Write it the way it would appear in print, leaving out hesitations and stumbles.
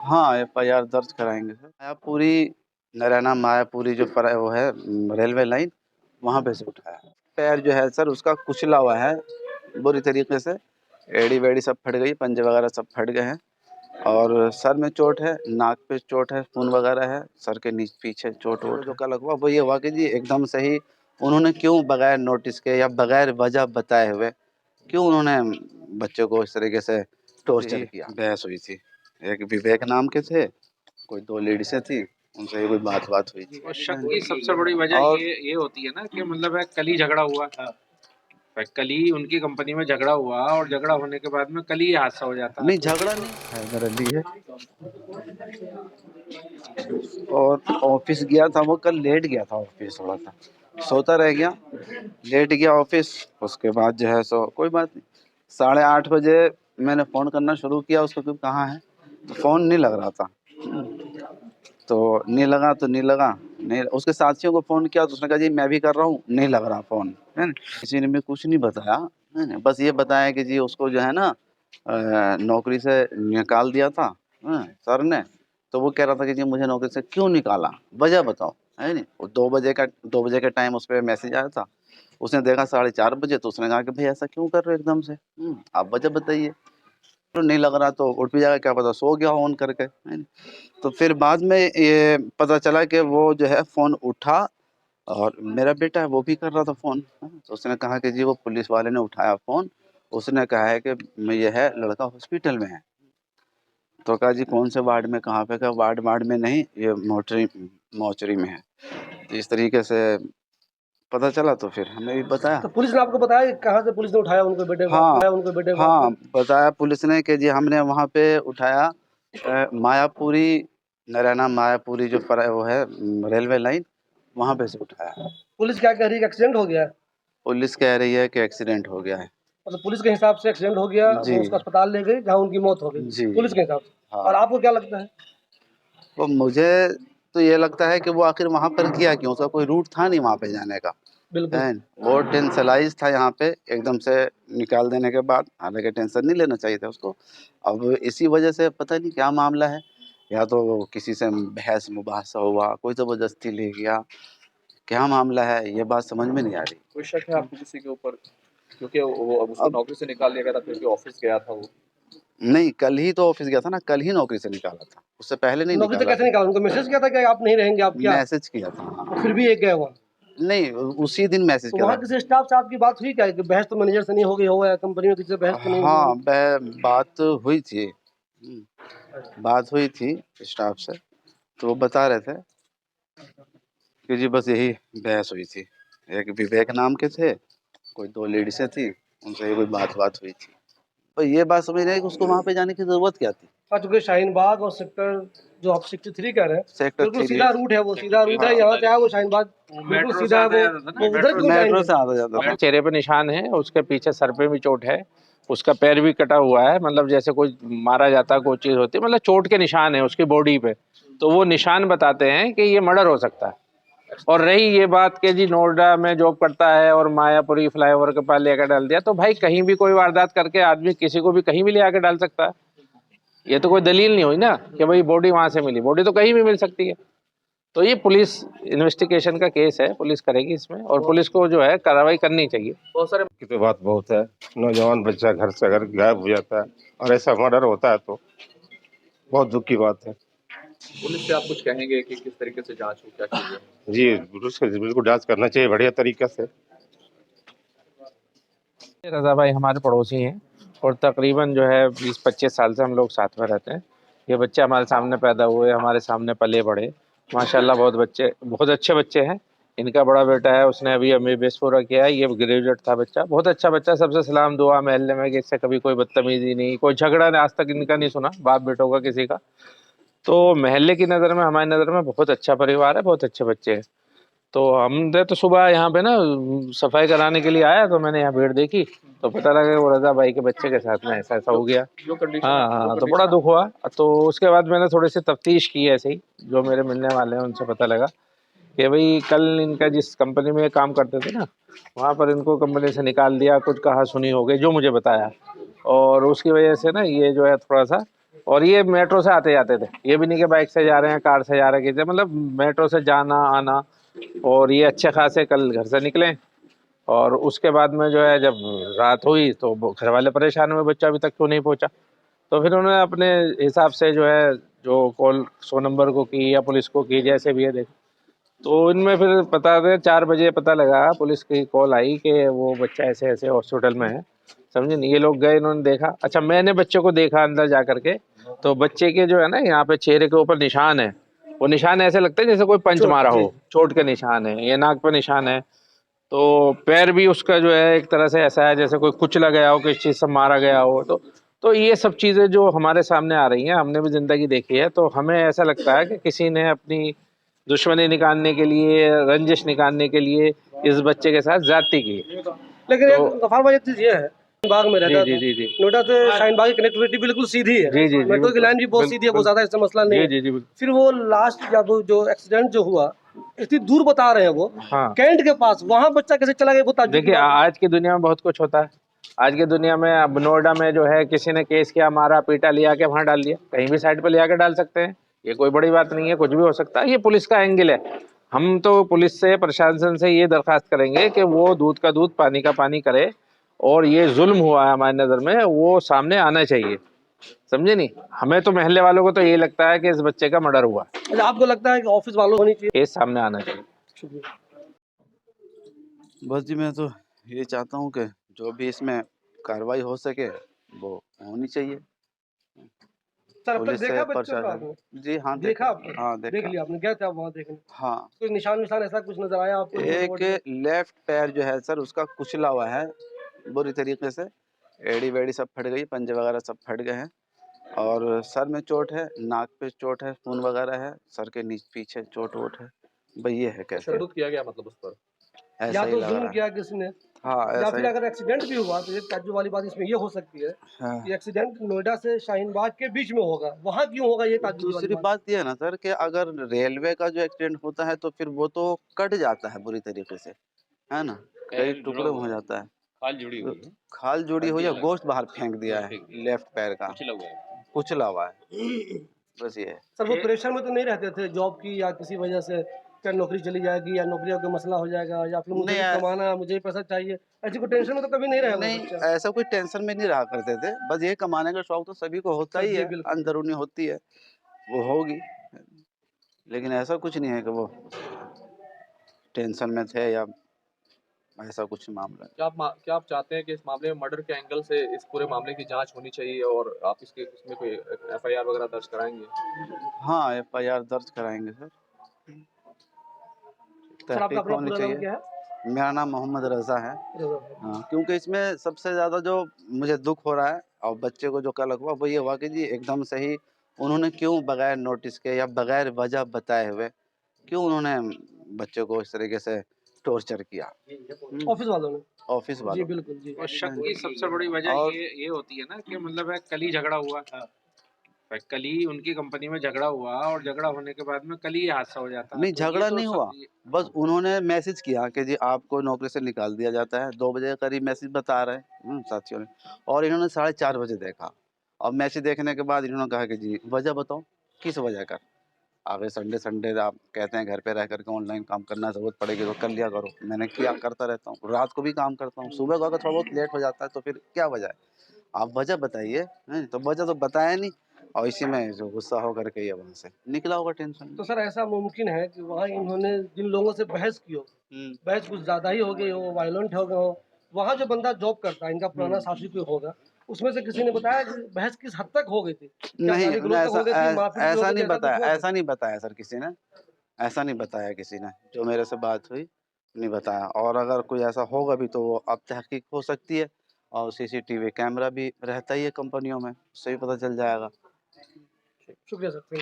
हाँ, एफआईआर दर्ज कराएँगे सर। मायापुरी नरैना मायापुरी जो वो है रेलवे लाइन, वहाँ पे से उठाया। पैर जो है सर उसका कुचला हुआ है बुरी तरीके से, एड़ी-वेड़ी सब फट गई, पंजे वगैरह सब फट गए हैं और सर में चोट है, नाक पे चोट है, खून वगैरह है, सर के पीछे चोट-वोट जो कल हुआ वो ये हुआ कि जी एकदम से ही उन्होंने क्यों बगैर नोटिस के या बगैर वजह बताए हुए क्यों उन्होंने बच्चे को इस तरीके से टॉर्चर किया। बहस हुई थी। एक विवेक नाम के थे, कोई 2 लेडीज़ें थी, उनसे कोई बात हुई थी। और शक की सबसे बड़ी वजह ये होती है ना कि मतलब है कल ही झगड़ा हुआ था। कल ही उनकी कंपनी में झगड़ा हुआ और झगड़ा होने के बाद में कल ही हादसा हो जाता है। नहीं झगड़ा नहीं है मेरे लिए। और ऑफिस गया था वो कल लेट गया था ऑफिस थोड़ा सा सोता रह गया लेट गया ऑफिस उसके बाद जो है सो कोई बात नहीं 8:30 बजे मैंने फ़ोन करना शुरू किया उसको कि कहाँ है तो फ़ोन नहीं लग रहा था तो नहीं लगा तो नहीं लगा नहीं उसके साथियों को फ़ोन किया तो उसने कहा जी मैं भी कर रहा हूँ नहीं लग रहा फ़ोन है ना किसी ने भी कुछ नहीं बताया है ना बस ये बताया कि जी उसको जो है ना नौकरी से निकाल दिया था सर ने तो वो कह रहा था कि जी मुझे नौकरी से क्यों निकाला वजह बताओ है नहीं वो 2 बजे का टाइम उस पर मैसेज आया था उसने देखा 4:30 बजे तो उसने कहा कि भाई ऐसा क्यों कर रहे हो एकदम से आप वजह बताइए तो नहीं लग रहा तो उठ भी जाएगा क्या पता सो गया ऑन करके है नहीं तो फिर बाद में ये पता चला कि वो जो है फ़ोन उठा और मेरा बेटा है वो भी कर रहा था फ़ोन तो उसने कहा कि जी वो पुलिस वाले ने उठाया फ़ोन उसने कहा है कि मैं ये है लड़का हॉस्पिटल में है तो कहा जी कौन से वार्ड में कहाँ पे कहा वार्ड में नहीं ये मोर्चरी में है तो इस तरीके से पता चला तो फिर हमने भी बताया तो पुलिस ने आपको बताया कहाँ से पुलिस ने उठाया उनके बेटे को हाँ बताया पुलिस ने कि जी हमने वहाँ पे उठाया मायापुरी नरैना मायापुरी जो वो है रेलवे लाइन वहाँ पे से उठाया पुलिस क्या कह रही है कि एक्सीडेंट हो गया है पुलिस कह रही है कि एक्सीडेंट हो गया है मतलब पुलिस के हिसाब से एक्सीडेंट हो गया जी वो उसको अस्पताल ले गई जहाँ उनकी मौत हो गई जी पुलिस के हिसाब से हाँ और आपको क्या लगता है तो मुझे तो ये लगता है कि वो आखिर वहाँ पर गया क्यों उसका कोई रूट था नहीं वहाँ पे जाने का बिल्कुल है वो टेंशलाइज था यहाँ पे एकदम से निकाल देने के बाद हालांकि टेंशन नहीं लेना चाहिए था उसको अब इसी वजह से पता नहीं क्या मामला है या तो किसी से बहस मुबासा हुआ कोई ज़बरदस्ती ले गया क्या मामला है ये बात समझ में नहीं आ रही कोई शक है आपको किसी के ऊपर क्योंकि वो अब उसको नौकरी से निकाल दिया गया था क्योंकि ऑफिस गया था वो नहीं कल ही तो ऑफिस गया था ना कल ही नौकरी से निकाला था उससे पहले नहीं नौकरी से निकाला कैसे निकाला उनको मैसेज किया था कि आप नहीं रहेंगे आप क्या मैसेज किया था हाँ। तो फिर भी एक गए वहाँ नहीं उसी दिन मैसेज तो किया वहाँ था किसी स्टाफ से आपकी बात हुई क्या कि बहस तो मैनेजर से नहीं हो गई हो या कंपनी में किसी से बहस तो नहीं हुई हाँ बात हुई थी बात हुई थी स्टाफ से तो वो बता रहे थे कि जी बस यही बहस हुई थी एक विवेक नाम के थे कोई 2 लेडीज़ें थी उनसे ही कोई बात हुई थी पर ये बात समझ रहे हैं कि उसको वहाँ पे जाने की ज़रूरत क्या थी चूंकि शाहीन बाग और सेक्टर जो आप 63 कह रहे हैं सेक्टर बिल्कुल 3 सीधा रूट है वो सीधा रूट है यहाँ से आया वो शाहीन बाग बिल्कुल सीधा है वो उधर क्यों मेट्रो जाएंगे से आता जाता था चेहरे पे निशान है, उसके पीछे सर पे भी चोट है, उसका पैर भी कटा हुआ है, मतलब जैसे कोई मारा जाता कोई चीज होती है, मतलब चोट के निशान है उसकी बॉडी पे। तो वो निशान बताते हैं कि ये मर्डर हो सकता है। और रही ये बात कि जी नोएडा में जॉब करता है और मायापुरी फ्लाईओवर के पास लेकर डाल दिया, तो भाई कहीं भी कोई वारदात करके आदमी किसी को भी कहीं भी ले आकर डाल सकता है। ये तो कोई दलील नहीं हुई ना कि भाई बॉडी वहां से मिली, बॉडी तो कहीं भी मिल सकती है। तो ये पुलिस इन्वेस्टिगेशन का केस है, पुलिस करेगी इसमें और पुलिस को जो है कार्रवाई करनी चाहिए। बहुत सारे की तो बात बहुत है। नौजवान बच्चा घर से अगर गायब हो जाता है और ऐसा मर्डर होता है तो बहुत दुख की बात है। पुलिस से आप कुछ कहेंगे कि किस तरीके से जांच हो क्या चीजें जी बिल्कुल जांच करना चाहिए बढ़िया तरीके से। रजा भाई हमारे पड़ोसी हैं और तकरीबन जो है 20-25 साल से हम लोग साथ में रहते हैं। ये बच्चे हमारे सामने पैदा हुए, हमारे सामने पले बढ़े, माशाल्लाह बहुत अच्छे बच्चे हैं। इनका बड़ा बेटा है, उसने अभी एमबीबीएस पूरा किया है, ये ग्रेजुएट था बच्चा, बहुत अच्छा बच्चा, सबसे सलाम दुआ महल्ले में कि इससे कभी कोई बदतमीजी नहीं, कोई झगड़ा आज तक इनका नहीं सुना बाप बेटों का किसी का। तो महल्ले की नज़र में, हमारी नज़र में बहुत अच्छा परिवार है, बहुत अच्छे बच्चे हैं। तो हमने तो सुबह यहाँ पे ना सफाई कराने के लिए आया तो मैंने यहाँ भीड़ देखी तो पता लगा कि वो रजा भाई के बच्चे के साथ में ऐसा ऐसा हो गया। हाँ, तो बड़ा दुख हुआ। तो उसके बाद मैंने थोड़ी सी तफ्तीश की ऐसे ही, जो मेरे मिलने वाले हैं उनसे पता लगा कि भाई कल इनका जिस कंपनी में काम करते थे ना, वहाँ पर इनको कंपनी से निकाल दिया, कुछ कहा सुनी हो गई जो मुझे बताया, और उसकी वजह से ना ये जो है थोड़ा सा और ये मेट्रो से आते जाते थे, ये भी नहीं कि बाइक से जा रहे हैं, कार से जा रहे हैं, किसी मतलब मेट्रो से जाना आना। और ये अच्छे खासे कल घर से निकले और उसके बाद में जो है जब रात हुई तो घर वाले परेशान हुए, बच्चा अभी तक क्यों नहीं पहुंचा। तो फिर उन्होंने अपने हिसाब से जो है जो कॉल 100 नंबर को की या पुलिस को की, जैसे भी है देख। तो इनमें फिर पता है 4 बजे पता लगा, पुलिस की कॉल आई कि वो बच्चा ऐसे ऐसे हॉस्पिटल में है, समझे नहीं। ये लोग गए, इन्होंने देखा। अच्छा, मैंने बच्चे को देखा अंदर जा करके, तो बच्चे के जो है ना यहाँ पे चेहरे के ऊपर निशान है, वो निशान ऐसे लगता है जैसे कोई पंच मारा हो, चोट के निशान है, ये नाक पे निशान है। तो पैर भी उसका जो है एक तरह से ऐसा है जैसे कोई कुचला गया हो, किसी चीज से मारा गया हो। तो ये सब चीजें जो हमारे सामने आ रही हैं, हमने भी जिंदगी देखी है, तो हमें ऐसा लगता है कि किसी ने अपनी दुश्मनी निकालने के लिए, रंजिश निकालने के लिए इस बच्चे के साथ ज्यादती की। लेकिन तो एक गफार भाई, एक चीज ये है, बाग में रहता जी था, जी जी नोएडा से शाहीन बाग की कनेक्टिविटी बिल्कुल सीधी है, जी जी जी मेट्रो की लाइन भी बहुत सीधी है, बहुत ज्यादा इसका मसला नहीं जी है। जी जी बिल्कुल। फिर वो लास्ट जब जो एक्सीडेंट जो हुआ, इतनी दूर बता रहे हैं वो, हाँ, कैंट के पास, वहां बच्चा कैसे चला गया, वो ताज्जुब की देखिए बात है। आज की दुनिया में बहुत कुछ होता है। आज की दुनिया में अब नोएडा में जो है किसी ने केस किया, मारा पीटा, लिया के वहां डाल दिया, कहीं भी साइड पे ले आके डाल सकते हैं, ये कोई बड़ी बात नहीं है, कुछ भी हो सकता है। ये पुलिस का एंगल है। हम तो पुलिस से, प्रशासन से ये दरखास्त करेंगे कि वो दूध का दूध पानी का पानी करे, और ये जुल्म हुआ है हमारी नजर में, वो सामने आना चाहिए, समझे नहीं। हमें तो महल्ले वालों को तो ये लगता है कि इस बच्चे का मर्डर हुआ, अच्छा, आपको लगता है कि ऑफिस वालों होनी चाहिए? केस सामने आना चाहिए। शुक्रिया। बस जी मैं तो ये चाहता हूँ कि जो भी इसमें कार्रवाई हो सके वो होनी चाहिए। सर, अब तक पुलिस से देखा बच्चे को प्रशासन। आपने? जी हाँ, देखा आपने? हाँ देख देखा। लिया आपने, गए थे आप वहाँ देखने? हाँ, कुछ निशान विशान ऐसा कुछ नजर आया आपको? एक लेफ्ट पैर जो है सर उसका कुचला हुआ है बुरी तरीके से, एड़ी वेड़ी सब फट गई, पंजे वगैरह सब फट गए हैं, और सर में चोट है, नाक पे चोट है, खून वगैरह है, सर के नीचे पीछे चोट वोट है। भाई ये है कैसे, तशद्दुद किया गया मतलब उस पर। ऐसा या ही तो लग जुल्म रहा है। किया किसी ने, हाँ या ऐसा फिर ही। अगर एक्सीडेंट भी हुआ तो एक ताज्जुब वाली बात इसमें ये हो सकती है हाँ। कि एक्सीडेंट नोएडा से शाहीन बाग के बीच में होगा, वहाँ क्यों होगा, ये ताज्जुब वाली दूसरी बात। बात ये है ना सर कि अगर रेलवे का जो एक्सीडेंट होता है तो फिर वो तो कट जाता है बुरी तरीके से, है ना, कई टुकड़े हो जाता है, खाल जुड़ी हुई है, खाल जुड़ी हुई है, गोश्त बाहर फेंक दिया है लेफ्ट पैर का, कुचला हुआ है। कुचला हुआ है, बस ये है। सर, वो प्रेशर में तो नहीं रहते थे जॉब की, या किसी वजह से क्या नौकरी चली जाएगी, या नौकरी का मसला हो जाएगा, या फिर मुझे नहीं भी कमाना है, मुझे भी पैसा चाहिए, ऐसी कोई टेंशन में तो कभी नहीं रहे वो नहीं, बच्चा? ऐसा कोई टेंशन में नहीं रहा करते थे, बस ये कमाने का शौक तो सभी को होता सर ही जी है, बिल्कुल। अंदरूनी होती है, वो होगी, लेकिन ऐसा कुछ नहीं है कि वो टेंशन में थे या ऐसा कुछ मामला है। क्या आप चाहते हैं कि इस मामले में मर्डर के एंगल से इस पूरे मामले की जांच होनी चाहिए और आप इसमें कोई एफआईआर वगैरह दर्ज कराएंगे? हाँ एफआईआर दर्ज कराएंगे सर, सर, आपका तहकीक अपना होनी पूरा नाम चाहिए। क्या है? मेरा नाम मोहम्मद रज़ा है। रज़ा भाई। हाँ, क्योंकि इसमें सबसे ज़्यादा जो मुझे दुख हो रहा है और बच्चे को जो कल हुआ वो ये हुआ कि जी एकदम से ही उन्होंने क्यों बगैर नोटिस के या बगैर वजह बताए हुए क्यों उन्होंने बच्चे को इस तरीके से टॉर्चर किया, ऑफिस वालों ने? ऑफिस जी वालों बिल्कुल जी। और शक की सबसे बड़ी वजह और ये होती है ना कि मतलब है कल ही झगड़ा हुआ, कल ही उनकी कंपनी में झगड़ा हुआ, और झगड़ा होने के बाद में कल ही ये हादसा हो जाता है। नहीं तो ये झगड़ा तो नहीं हुआ, बस उन्होंने मैसेज किया कि जी आपको नौकरी से निकाल दिया जाता है, 2 बजे के करीब मैसेज बता रहे हैं साथियों ने, और इन्होंने 4:30 बजे देखा, और मैसेज देखने के बाद इन्होंने कहा कि जी वजह बताओ, किस वजह का, आगे संडे आप कहते हैं घर पे रह करके ऑनलाइन काम करना ज़रूरत पड़ेगी तो कर लिया करो, मैंने किया, करता रहता हूँ, रात को भी काम करता हूँ, सुबह को अगर थोड़ा बहुत लेट हो जाता है तो फिर क्या वजह है, आप वजह बताइए, हैं? तो वजह तो बताया नहीं, और इसी में जो गुस्सा हो करके ये वहाँ से निकला होगा टेंशन में। तो सर, ऐसा मुमकिन है कि वहाँ इन्होंने जिन लोगों से बहस की हो, बहस कुछ ज़्यादा ही हो गई हो, वायलेंट हो गए हो, वहाँ जो बंदा जॉब करता है, इनका पुराना साथी कोई होगा, उसमें से किसी ने बताया कि बहस किस हद तक हो गई थी? क्या नहीं गाली गलौज तक हो गई थी, मारपीट भी हो ऐसा गई थी, नहीं ऐसा कुछ बताया, हुआ था? ऐसा नहीं बताया सर किसी ने, ऐसा नहीं बताया किसी ने, जो मेरे से बात हुई नहीं बताया, और अगर कोई ऐसा होगा भी तो वो अब तहकीक हो सकती है, और सीसीटीवी कैमरा भी रहता ही है कंपनियों में, उससे भी पता चल जाएगा। शुक्रिया सर।